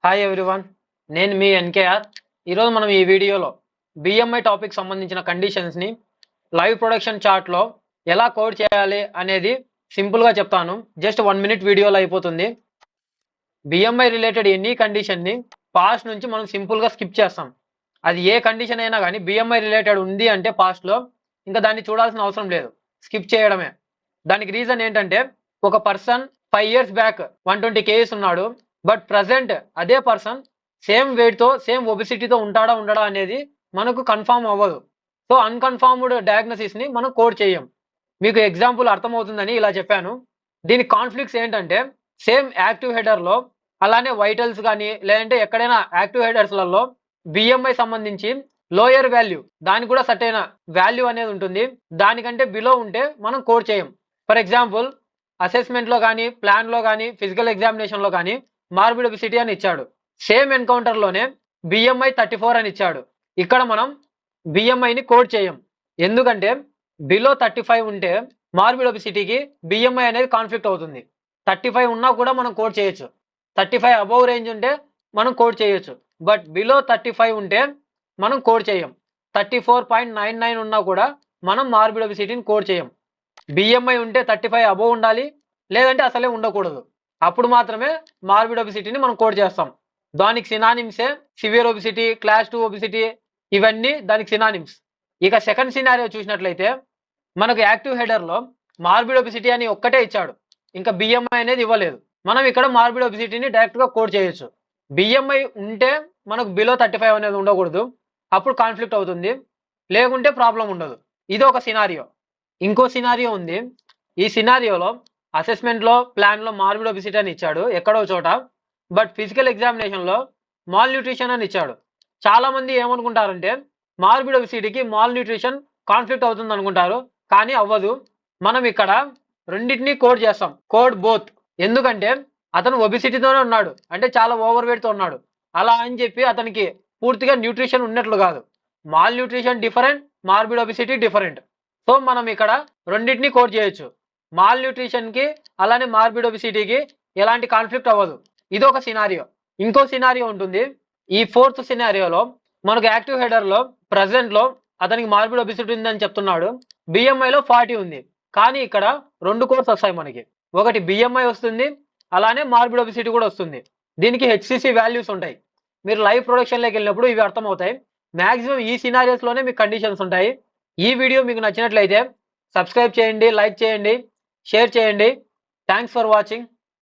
Hi everyone, నేను మీ NKR. ఈరోజు మనం ఈ వీడియోలో బిఎంఐ టాపిక్ సంబంధించిన కండిషన్స్ని లైవ్ ప్రొడక్షన్ చార్ట్లో ఎలా కోడ్ చేయాలి అనేది సింపుల్గా చెప్తాను. జస్ట్ 1 మినిట్ వీడియోలో అయిపోతుంది. బిఎంఐ రిలేటెడ్ ఎనీ కండిషన్ని పాస్ట్ నుంచి మనం సింపుల్గా స్కిప్ చేస్తాం. అది ఏ కండిషన్ అయినా కానీ బిఎంఐ రిలేటెడ్ ఉంది అంటే పాస్ట్లో ఇంకా దాన్ని చూడాల్సిన అవసరం లేదు, స్కిప్ చేయడమే. దానికి రీజన్ ఏంటంటే ఒక పర్సన్ 5 years బ్యాక్ 120 kgs ఉన్నాడు, బట్ ప్రజెంట్ అదే పర్సన్ సేమ్ వెయిట్తో సేమ్ ఒబిసిటీతో ఉండడా అనేది మనకు కన్ఫామ్ అవ్వదు. సో అన్కన్ఫర్మ్డ్ డయాగ్నోసిస్ని మనం కోడ్ చేయం. మీకు ఎగ్జాంపుల్ అర్థమవుతుందని ఇలా చెప్పాను. దీని కాన్ఫ్లిక్ట్స్ ఏంటంటే సేమ్ యాక్టివ్ హెడర్లో అలానే వైటల్స్ కానీ లేదంటే ఎక్కడైనా యాక్టివ్ హెడర్స్లలో బిఎంఐ సంబంధించి లోయర్ వాల్యూ దానికి కూడా సర్టైన వాల్యూ అనేది ఉంటుంది. దానికంటే బిలో ఉంటే మనం కోడ్ చేయం. ఫర్ ఎగ్జాంపుల్ అసెస్మెంట్లో కానీ ప్లాన్లో కానీ ఫిజికల్ ఎగ్జామినేషన్లో కానీ మార్బిడ్ ఒబిసిటీ అని ఇచ్చాడు. సేమ్ ఎన్కౌంటర్లోనే బిఎంఐ 34 అని ఇచ్చాడు. ఇక్కడ మనం బిఎంఐని కోడ్ చేయం. ఎందుకంటే బిలో 35 ఉంటే మార్బిడ్ ఒబిసిటీకి బిఎంఐ అనేది కాన్ఫ్లిక్ట్ అవుతుంది. 35 ఉన్నా కూడా మనం కోడ్ చేయొచ్చు. 35 అబౌవ్ రేంజ్ ఉంటే మనం కోడ్ చేయొచ్చు. బట్ బిలో 35 ఉంటే మనం కోడ్ చేయం. 34.99 ఉన్నా కూడా మనం మార్బిడ్ ఒబిసిటీని కోడ్ చేయం. బిఎంఐ ఉంటే 35 అబోవ్ ఉండాలి, లేదంటే అసలే ఉండకూడదు. అప్పుడు మాత్రమే మార్బిడ్ ఒబిసిటీని మనం కోడ్ చేస్తాం. దానికి సినానిమ్సే సివియర్ ఒబిసిటీ, క్లాస్ 2 ఒబిసిటీ, ఇవన్నీ దానికి సినానిమ్స్. ఇక సెకండ్ సినారియో చూసినట్లయితే మనకు యాక్టివ్ హెడర్లో మార్బిడ్ ఒబిసిటీ అని ఒక్కటే ఇచ్చాడు, ఇంకా బిఎంఐ అనేది ఇవ్వలేదు. మనం ఇక్కడ మార్బిడ్ ఒబిసిటీని డైరెక్ట్గా కోడ్ చేయొచ్చు. బిఎంఐ ఉంటే మనకు బిలో 35 అనేది ఉండకూడదు, అప్పుడు కాన్ఫ్లిక్ట్ అవుతుంది, లేకుంటే ప్రాబ్లం ఉండదు. ఇది ఒక సినారియో. ఇంకో సినారియో ఉంది. ఈ సినారియోలో అసెస్మెంట్లో ప్లాన్లో మార్బిడ్ ఒబిసిటీ అని ఇచ్చాడు ఎక్కడో చోట, బట్ ఫిజికల్ ఎగ్జామినేషన్లో మాల్ న్యూట్రిషన్ అని ఇచ్చాడు. చాలామంది ఏమనుకుంటారంటే మార్బిడ్ ఒబిసిటీకి మాల్ న్యూట్రిషన్ కాన్ఫ్లిక్ట్ అవుతుంది అనుకుంటారు, కానీ అవ్వదు. మనం ఇక్కడ రెండింటినీ కోడ్ చేస్తాం, కోడ్ బోత్. ఎందుకంటే అతను ఒబిసిటీతోనే ఉన్నాడు, అంటే చాలా ఓవర్ వెయిట్తో ఉన్నాడు, అలా అని చెప్పి అతనికి పూర్తిగా న్యూట్రిషన్ ఉన్నట్లు కాదు. Mall nutrition different, morbid obesity different. So మనం ఇక్కడ రెండింటినీ కోడ్ చేయొచ్చు. మాల్ న్యూట్రిషన్కి అలానే మార్బిడ్ ఒబిసిటీకి ఎలాంటి కాన్ఫ్లిక్ట్ అవ్వదు. ఇది ఒక సినారియో. ఇంకో సినారియో ఉంటుంది. ఈ ఫోర్త్ సినారియోలో మనకు యాక్టివ్ హెడర్లో ప్రజెంట్లో అతనికి మార్బిడ్ ఒబిసిటీ ఉందని చెప్తున్నాడు, బిఎంఐలో 40 ఉంది. కానీ ఇక్కడ 2 కోడ్స్ వస్తాయి మనకి. ఒకటి బిఎంఐ వస్తుంది, అలానే మార్బిడ్ ఒబిసిటీ కూడా వస్తుంది. దీనికి హెచ్సిసి వాల్యూస్ ఉంటాయి. మీరు లైవ్ ప్రొడక్షన్లోకి వెళ్ళినప్పుడు ఇవి అర్థమవుతాయి. మ్యాక్సిమం ఈ సినారియోస్లోనే మీకు కండిషన్స్ ఉంటాయి. ఈ వీడియో మీకు నచ్చినట్లయితే సబ్స్క్రైబ్ చేయండి, లైక్ చేయండి, షేర్ చేయండి. Thanks for watching.